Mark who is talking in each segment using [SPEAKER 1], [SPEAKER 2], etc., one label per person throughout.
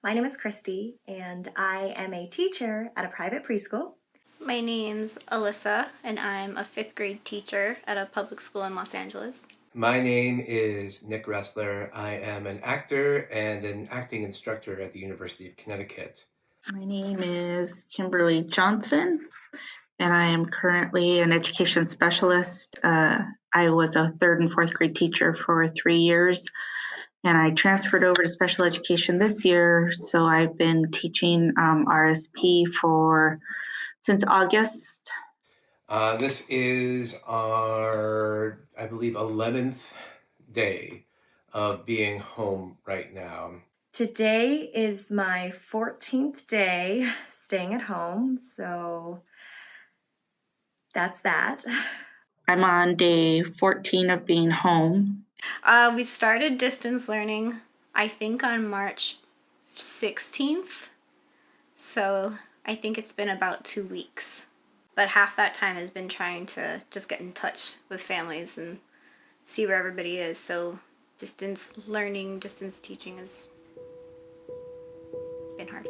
[SPEAKER 1] My name is Christy, and I am a teacher at a private preschool.
[SPEAKER 2] My name's Alyssa, and I'm a 5th grade teacher at a public school in Los Angeles.
[SPEAKER 3] My name is Nick Ressler. I am an actor and an acting instructor at the University of Connecticut.
[SPEAKER 4] My name is Kimberly Johnson, and I am currently an education specialist. I was a 3rd and 4th grade teacher for 3 years, and I transferred over to special education this year. So I've been teaching RSP since August.
[SPEAKER 3] This is our, I believe, 11th day of being home right now.
[SPEAKER 1] Today is my 14th day staying at home, so that's that.
[SPEAKER 4] I'm on day 14 of being home.
[SPEAKER 2] We started distance learning, I think, on March 16th. So I think it's been about 2 weeks. But half that time has been trying to just get in touch with families and see where everybody is. So distance learning, distance teaching has been hard.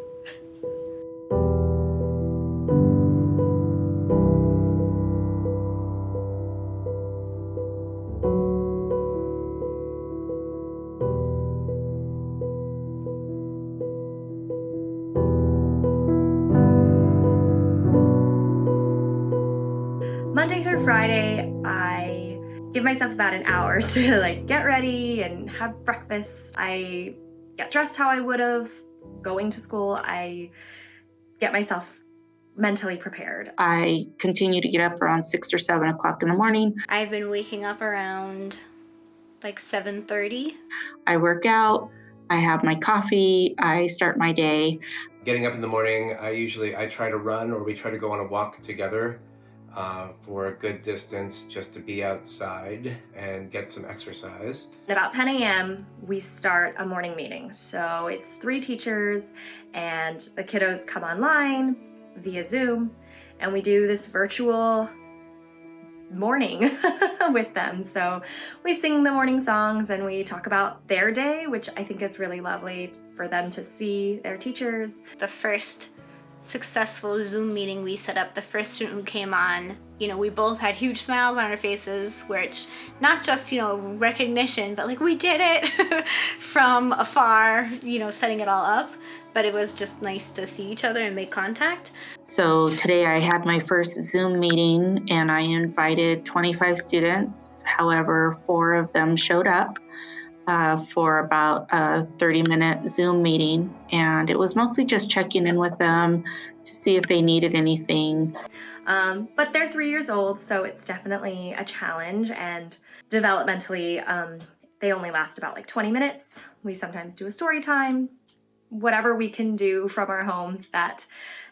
[SPEAKER 1] Monday through Friday, I give myself about an hour to get ready and have breakfast. I get dressed how I would have going to school. I get myself mentally prepared.
[SPEAKER 4] I continue to get up around 6 or 7 o'clock in the morning.
[SPEAKER 2] I've been waking up around like 7:30.
[SPEAKER 4] I work out, I have my coffee, I start my day.
[SPEAKER 3] Getting up in the morning, I try to run or we try to go on a walk together for a good distance just to be outside and get some exercise.
[SPEAKER 1] At about 10 a.m., we start a morning meeting. So it's 3 teachers and the kiddos come online via Zoom, and we do this virtual morning with them. So we sing the morning songs and we talk about their day, which I think is really lovely for them to see their teachers.
[SPEAKER 2] The first successful Zoom meeting we set up, the first student who came on, we both had huge smiles on our faces, which not just, recognition, but we did it from afar, setting it all up. But it was just nice to see each other and make contact.
[SPEAKER 4] So today I had my first Zoom meeting and I invited 25 students. However, 4 of them showed up for about a 30-minute Zoom meeting. And it was mostly just checking in with them to see if they needed anything.
[SPEAKER 1] But they're 3 years old, so it's definitely a challenge. And developmentally, they only last about 20 minutes. We sometimes do a story time. Whatever we can do from our homes that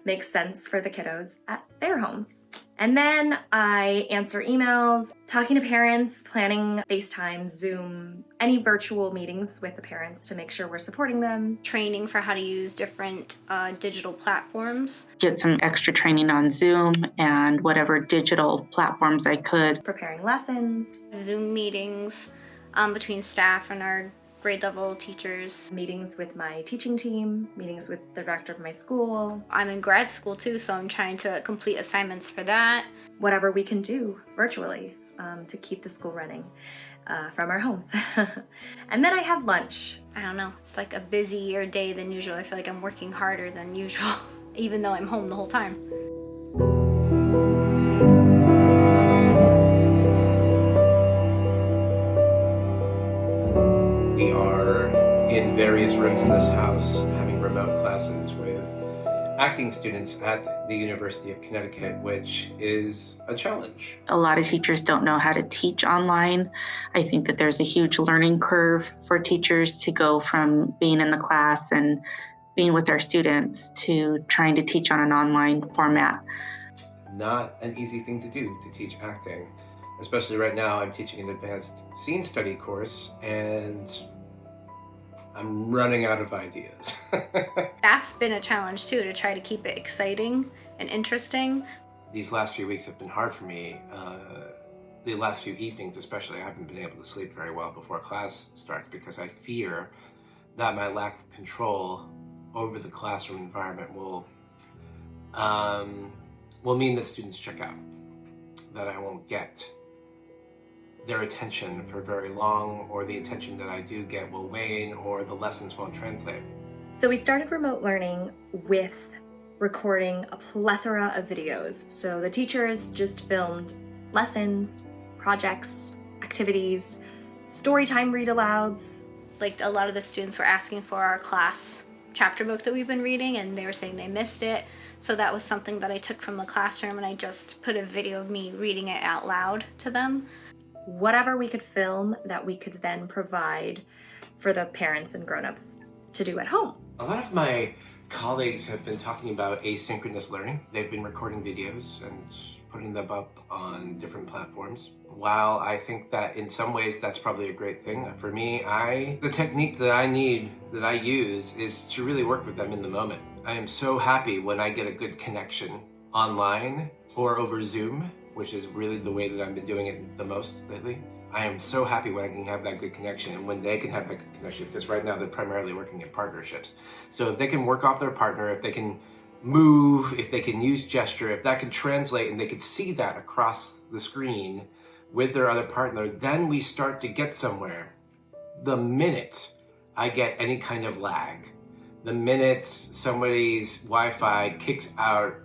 [SPEAKER 1] makes sense for the kiddos at their homes. And then I answer emails, talking to parents, planning FaceTime, Zoom, any virtual meetings with the parents to make sure we're supporting them.
[SPEAKER 2] Training for how to use different digital platforms.
[SPEAKER 4] Get some extra training on Zoom and whatever digital platforms I could.
[SPEAKER 1] Preparing lessons.
[SPEAKER 2] Zoom meetings between staff and our grade level teachers.
[SPEAKER 1] Meetings with my teaching team, meetings with the director of my school.
[SPEAKER 2] I'm in grad school too, so I'm trying to complete assignments for that.
[SPEAKER 1] Whatever we can do virtually to keep the school running from our homes. And then I have lunch.
[SPEAKER 2] I don't know, it's a busier day than usual. I feel like I'm working harder than usual, even though I'm home the whole time.
[SPEAKER 3] We are in various rooms in this house having remote classes with acting students at the University of Connecticut, which is a challenge.
[SPEAKER 4] A lot of teachers don't know how to teach online. I think that there's a huge learning curve for teachers to go from being in the class and being with our students to trying to teach on an online format.
[SPEAKER 3] Not an easy thing to do, to teach acting. Especially right now, I'm teaching an advanced scene study course, and I'm running out of ideas.
[SPEAKER 2] That's been a challenge too, to try to keep it exciting and interesting.
[SPEAKER 3] These last few weeks have been hard for me. The last few evenings especially, I haven't been able to sleep very well before class starts because I fear that my lack of control over the classroom environment will mean that students check out, that I won't get their attention for very long, or the attention that I do get will wane, or the lessons won't translate.
[SPEAKER 1] So we started remote learning with recording a plethora of videos. So the teachers just filmed lessons, projects, activities, storytime read-alouds.
[SPEAKER 2] Like, a lot of the students were asking for our class chapter book that we've been reading, and they were saying they missed it. So that was something that I took from the classroom, and I just put a video of me reading it out loud to them.
[SPEAKER 1] Whatever we could film that we could then provide for the parents and grown-ups to do at home.
[SPEAKER 3] A lot of my colleagues have been talking about asynchronous learning. They've been recording videos and putting them up on different platforms. While I think that in some ways that's probably a great thing, for me, the technique that I use is to really work with them in the moment. I am so happy when I get a good connection online or over Zoom, which is really the way that I've been doing it the most lately. I am so happy when I can have that good connection and when they can have that good connection, because right now they're primarily working in partnerships. So if they can work off their partner, if they can move, if they can use gesture, if that can translate and they can see that across the screen with their other partner, then we start to get somewhere. The minute I get any kind of lag, the minute somebody's Wi-Fi kicks out,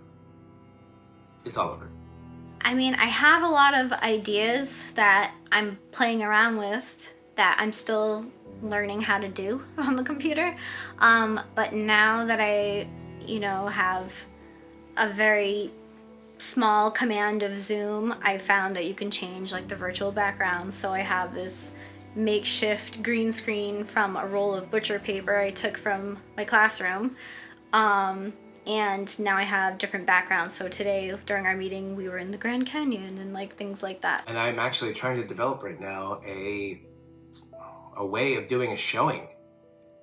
[SPEAKER 3] it's all over.
[SPEAKER 2] I mean, I have a lot of ideas that I'm playing around with that I'm still learning how to do on the computer. But now that I, have a very small command of Zoom, I found that you can change like the virtual background. So I have this makeshift green screen from a roll of butcher paper I took from my classroom. And now I have different backgrounds. So today during our meeting, we were in the Grand Canyon and like things like that.
[SPEAKER 3] And I'm actually trying to develop right now a way of doing a showing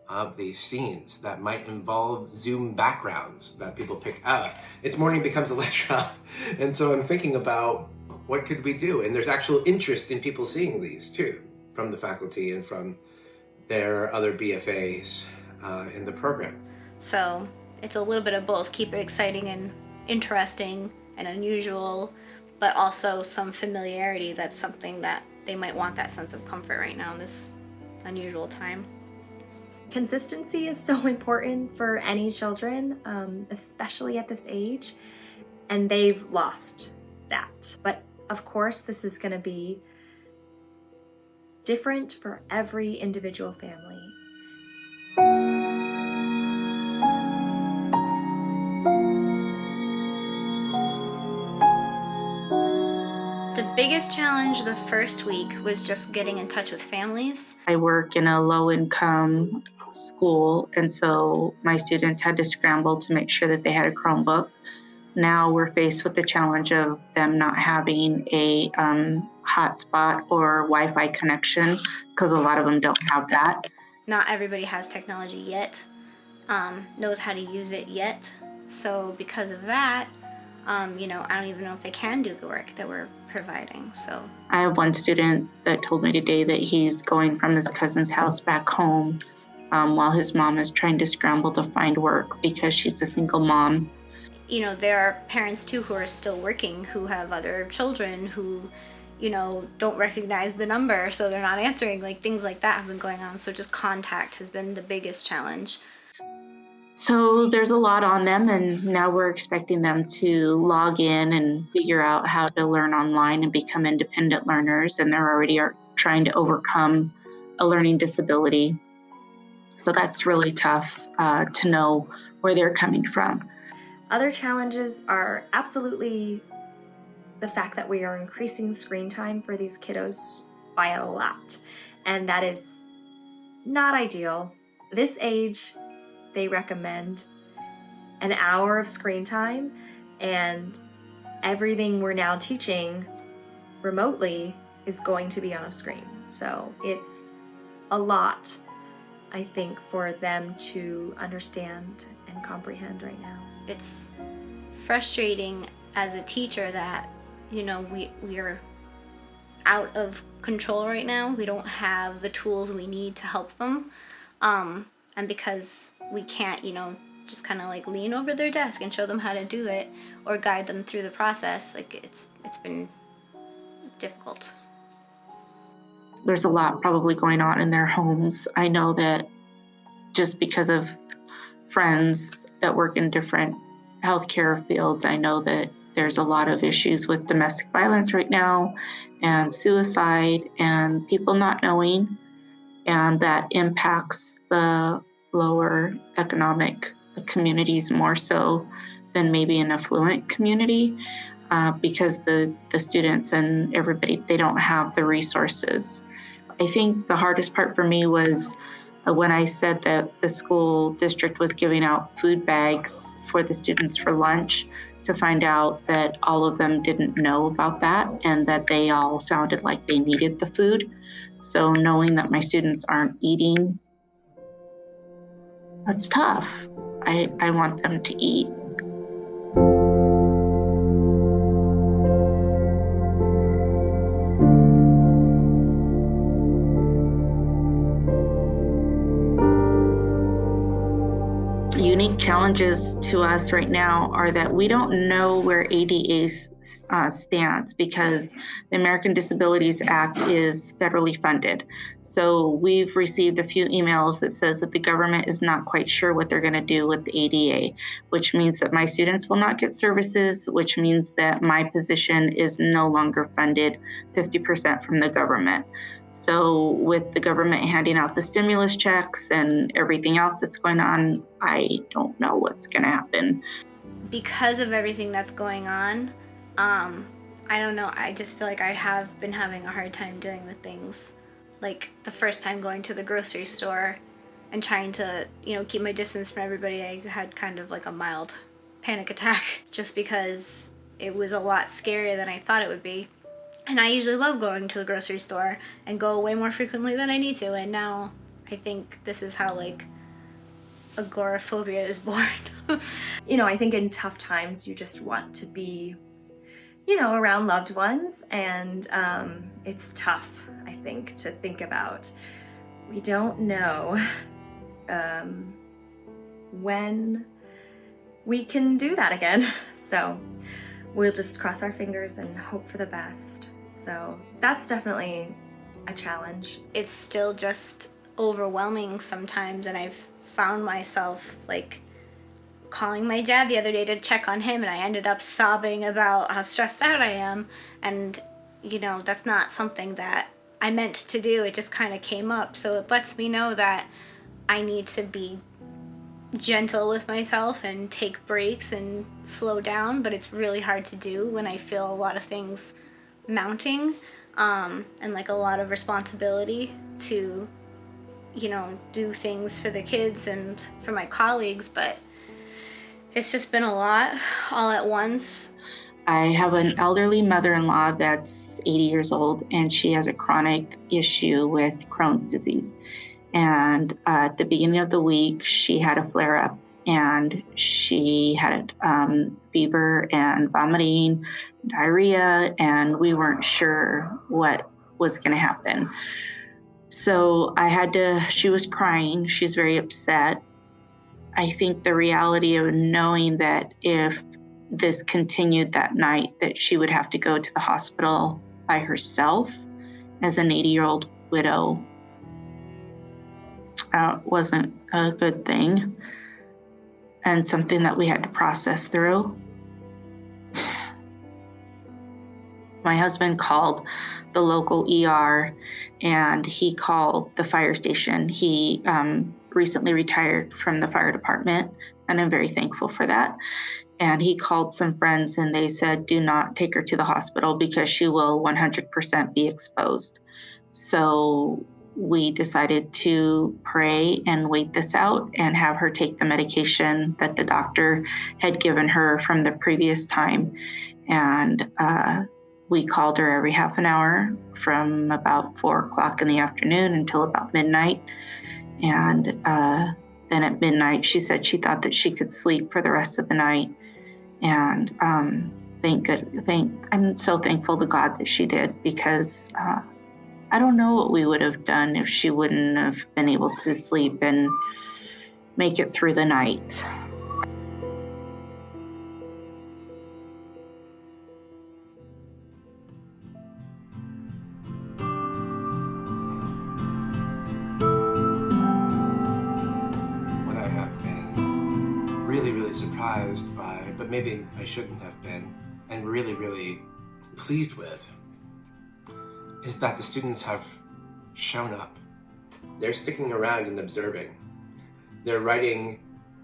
[SPEAKER 3] of these scenes that might involve Zoom backgrounds that people pick out. It's morning becomes Electra. And so I'm thinking about what could we do? And there's actual interest in people seeing these too, from the faculty and from their other BFAs in the program.
[SPEAKER 2] So it's a little bit of both. Keep it exciting and interesting and unusual, but also some familiarity. That's something that they might want, that sense of comfort right now in this unusual time.
[SPEAKER 1] Consistency is so important for any children, especially at this age, and they've lost that. But of course, this is going to be different for every individual family.
[SPEAKER 2] The biggest challenge the first week was just getting in touch with families.
[SPEAKER 4] I work in a low-income school, and so my students had to scramble to make sure that they had a Chromebook. Now we're faced with the challenge of them not having a hotspot or Wi-Fi connection, because a lot of them don't have that.
[SPEAKER 2] Not everybody has technology yet, knows how to use it yet. So because of that, I don't even know if they can do the work that we're providing. So
[SPEAKER 4] I have one student that told me today that he's going from his cousin's house back home while his mom is trying to scramble to find work because she's a single mom.
[SPEAKER 2] There are parents too who are still working, who have other children who, don't recognize the number, so they're not answering. Like, things like that have been going on. So just contact has been the biggest challenge.
[SPEAKER 4] So there's a lot on them, and now we're expecting them to log in and figure out how to learn online and become independent learners, and they're already trying to overcome a learning disability. So that's really tough to know where they're coming from.
[SPEAKER 1] Other challenges are absolutely the fact that we are increasing screen time for these kiddos by a lot, and that is not ideal. This age, they recommend an hour of screen time, and everything we're now teaching remotely is going to be on a screen. So it's a lot, I think, for them to understand and comprehend right now.
[SPEAKER 2] It's frustrating as a teacher that, we are out of control right now. We don't have the tools we need to help them. And because we can't, just kind of like lean over their desk and show them how to do it or guide them through the process, like it's been difficult.
[SPEAKER 4] There's a lot probably going on in their homes. I know that just because of friends that work in different healthcare fields, I know that there's a lot of issues with domestic violence right now and suicide and people not knowing, and that impacts the lower economic communities more so than maybe an affluent community, because the students and everybody, they don't have the resources. I think the hardest part for me was when I said that the school district was giving out food bags for the students for lunch, to find out that all of them didn't know about that and that they all sounded like they needed the food. So knowing that my students aren't eating, that's tough. I want them to eat. Unique challenges to us right now are that we don't know where ADA stands, because the American Disabilities Act is federally funded. So we've received a few emails that says that the government is not quite sure what they're going to do with the ADA, which means that my students will not get services, which means that my position is no longer funded 50% from the government. So with the government handing out the stimulus checks and everything else that's going on, I don't know what's going to happen.
[SPEAKER 2] Because of everything that's going on, I don't know, I just feel like I have been having a hard time dealing with things. Like the first time going to the grocery store and trying to, keep my distance from everybody, I had kind of like a mild panic attack just because it was a lot scarier than I thought it would be. And I usually love going to the grocery store and go way more frequently than I need to. And now I think this is how like agoraphobia is born.
[SPEAKER 1] I think in tough times you just want to be, around loved ones. And it's tough, I think, to think about. We don't know when we can do that again. So we'll just cross our fingers and hope for the best. So that's definitely a challenge.
[SPEAKER 2] It's still just overwhelming sometimes, and I've found myself like calling my dad the other day to check on him, and I ended up sobbing about how stressed out I am. And that's not something that I meant to do. It just kind of came up. So it lets me know that I need to be gentle with myself and take breaks and slow down, but it's really hard to do when I feel a lot of things mounting, and like a lot of responsibility to do things for the kids and for my colleagues. But it's just been a lot all at once.
[SPEAKER 4] I have an elderly mother-in-law that's 80 years old, and she has a chronic issue with Crohn's disease. And at the beginning of the week, she had a flare-up, and she had fever and vomiting, diarrhea, and we weren't sure what was going to happen. So she was crying. She's very upset. I think the reality of knowing that if this continued that night, that she would have to go to the hospital by herself as an 80-year-old widow wasn't a good thing, and something that we had to process through. My husband called the local ER, and he called the fire station. He recently retired from the fire department, and I'm very thankful for that. And he called some friends, and they said, do not take her to the hospital because she will 100% be exposed. So we decided to pray and wait this out and have her take the medication that the doctor had given her from the previous time. And we called her every half an hour from about 4:00 in the afternoon until about midnight. And then at midnight, she said she thought that she could sleep for the rest of the night. And I'm so thankful to God that she did, because I don't know what we would have done if she wouldn't have been able to sleep. And make it through the night.
[SPEAKER 3] What I have been really, really surprised by, but maybe I shouldn't have been, and really, really pleased with, is that the students have shown up. They're sticking around and observing. They're writing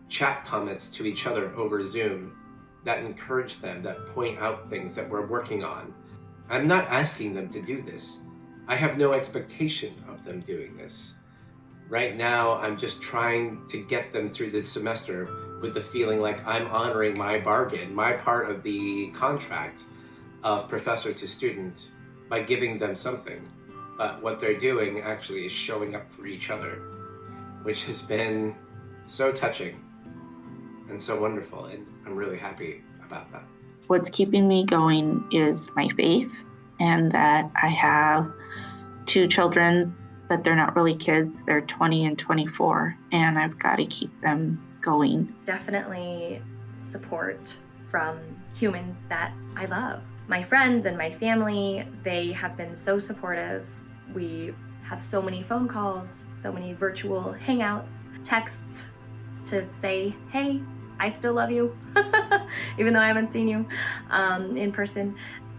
[SPEAKER 3] chat comments to each other over Zoom that encourage them, that point out things that we're working on. I'm not asking them to do this. I have no expectation of them doing this. Right now, I'm just trying to get them through this semester with the feeling like I'm honoring my bargain, my part of the contract of professor to student by giving them something. But what they're doing actually is showing up for each other, which has been so touching and so wonderful, and I'm really happy about that.
[SPEAKER 4] What's keeping me going is my faith, and that I have 2 children, but they're not really kids. They're 20 and 24, and I've got to keep them going.
[SPEAKER 1] Definitely support from humans that I love. My friends and my family, they have been so supportive. We have so many phone calls, so many virtual hangouts, texts to say, hey, I still love you, even though I haven't seen you in person.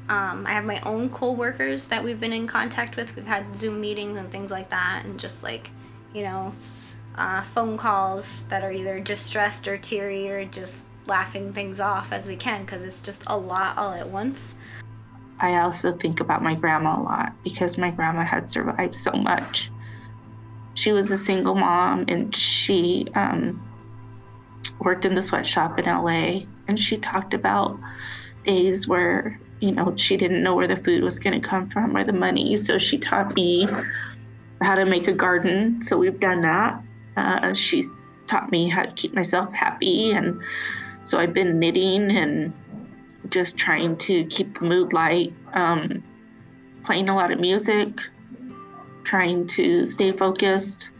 [SPEAKER 2] I have my own co-workers that we've been in contact with. We've had Zoom meetings and things like that, and just like, phone calls that are either distressed or teary or just laughing things off as we can, because it's just a lot all at once.
[SPEAKER 4] I also think about my grandma a lot, because my grandma had survived so much. She was a single mom, and she worked in the sweatshop in LA, and she talked about days where, she didn't know where the food was going to come from or the money. So she taught me how to make a garden. So we've done that. She's taught me how to keep myself happy. And so I've been knitting and just trying to keep the mood light, playing a lot of music, trying to stay focused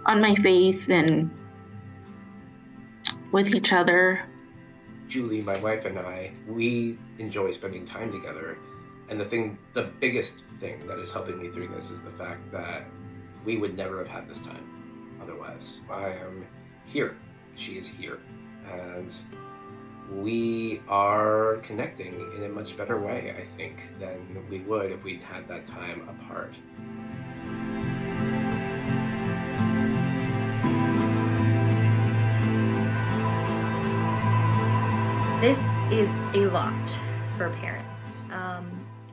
[SPEAKER 4] on my faith and with each other.
[SPEAKER 3] Julie, my wife, and I, we enjoy spending time together. And the biggest thing that is helping me through this is the fact that we would never have had this time otherwise. I am here. She is here. And we are connecting in a much better way, I think, than we would if we'd had that time apart.
[SPEAKER 1] This is a lot for parents.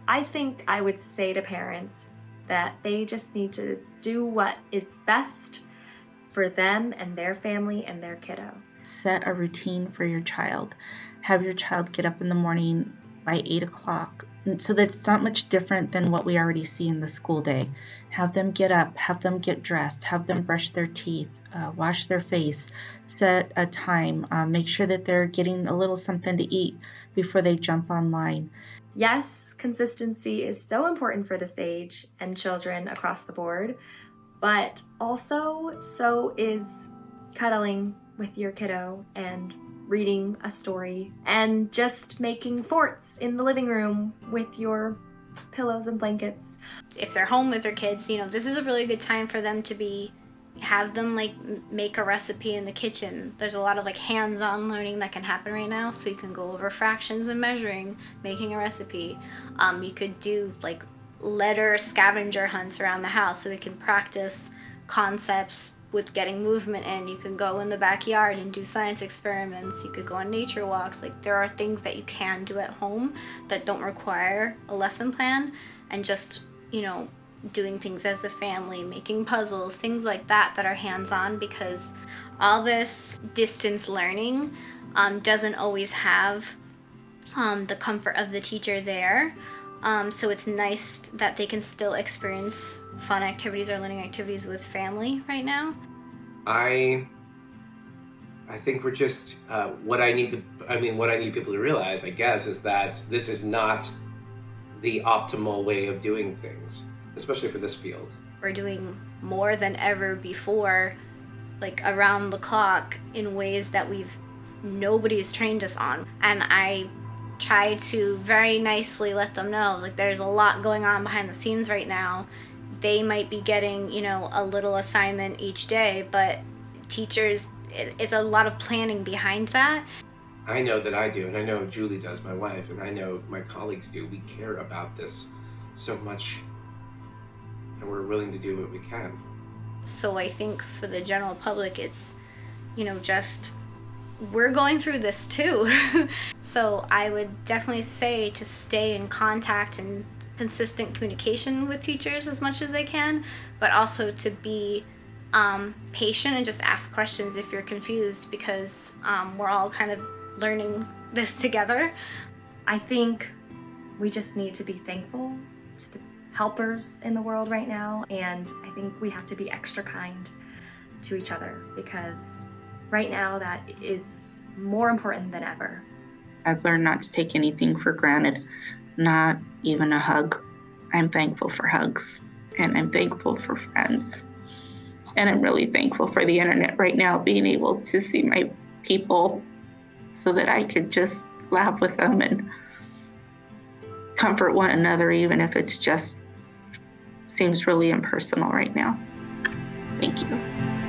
[SPEAKER 1] I think I would say to parents that they just need to do what is best for them and their family and their kiddo.
[SPEAKER 4] Set a routine for your child. Have your child get up in the morning by 8 o'clock so that it's not much different than what we already see in the school day. Have them get up, have them get dressed, have them brush their teeth, wash their face, set a time, make sure that they're getting a little something to eat before they jump online.
[SPEAKER 1] Yes, consistency is so important for this age and children across the board, but also so is cuddling with your kiddo and reading a story and just making forts in the living room with your pillows and blankets.
[SPEAKER 2] If they're home with their kids, this is a really good time for them to have them make a recipe in the kitchen. There's a lot of hands-on learning that can happen right now, so you can go over fractions and measuring, making a recipe. You could do letter scavenger hunts around the house so they can practice concepts with getting movement in. You can go in the backyard and do science experiments. You could go on nature walks. There are things that you can do at home that don't require a lesson plan, and just, doing things as a family, making puzzles, things like that are hands-on, because all this distance learning doesn't always have the comfort of the teacher there. So it's nice that they can still experience fun activities or learning activities with family right now.
[SPEAKER 3] I think we're just what I need people to realize, I guess, is that this is not the optimal way of doing things, especially for this field.
[SPEAKER 2] We're doing more than ever before like around the clock in ways that nobody's trained us on. And I try to very nicely let them know, like, there's a lot going on behind the scenes right now. They might be getting, a little assignment each day, but teachers, it's a lot of planning behind that.
[SPEAKER 3] I know that I do, and I know Julie does, my wife, and I know my colleagues do. We care about this so much, and we're willing to do what we can.
[SPEAKER 2] So I think for the general public, it's, just, we're going through this too. So I would definitely say to stay in contact and consistent communication with teachers as much as they can, but also to be patient and just ask questions if you're confused, because we're all kind of learning this together.
[SPEAKER 1] I think we just need to be thankful to the helpers in the world right now, and I think we have to be extra kind to each other, because right now that is more important than ever.
[SPEAKER 4] I've learned not to take anything for granted, not even a hug. I'm thankful for hugs, and I'm thankful for friends. And I'm really thankful for the internet right now, being able to see my people so that I could just laugh with them and comfort one another, even if it's just seems really impersonal right now. Thank you.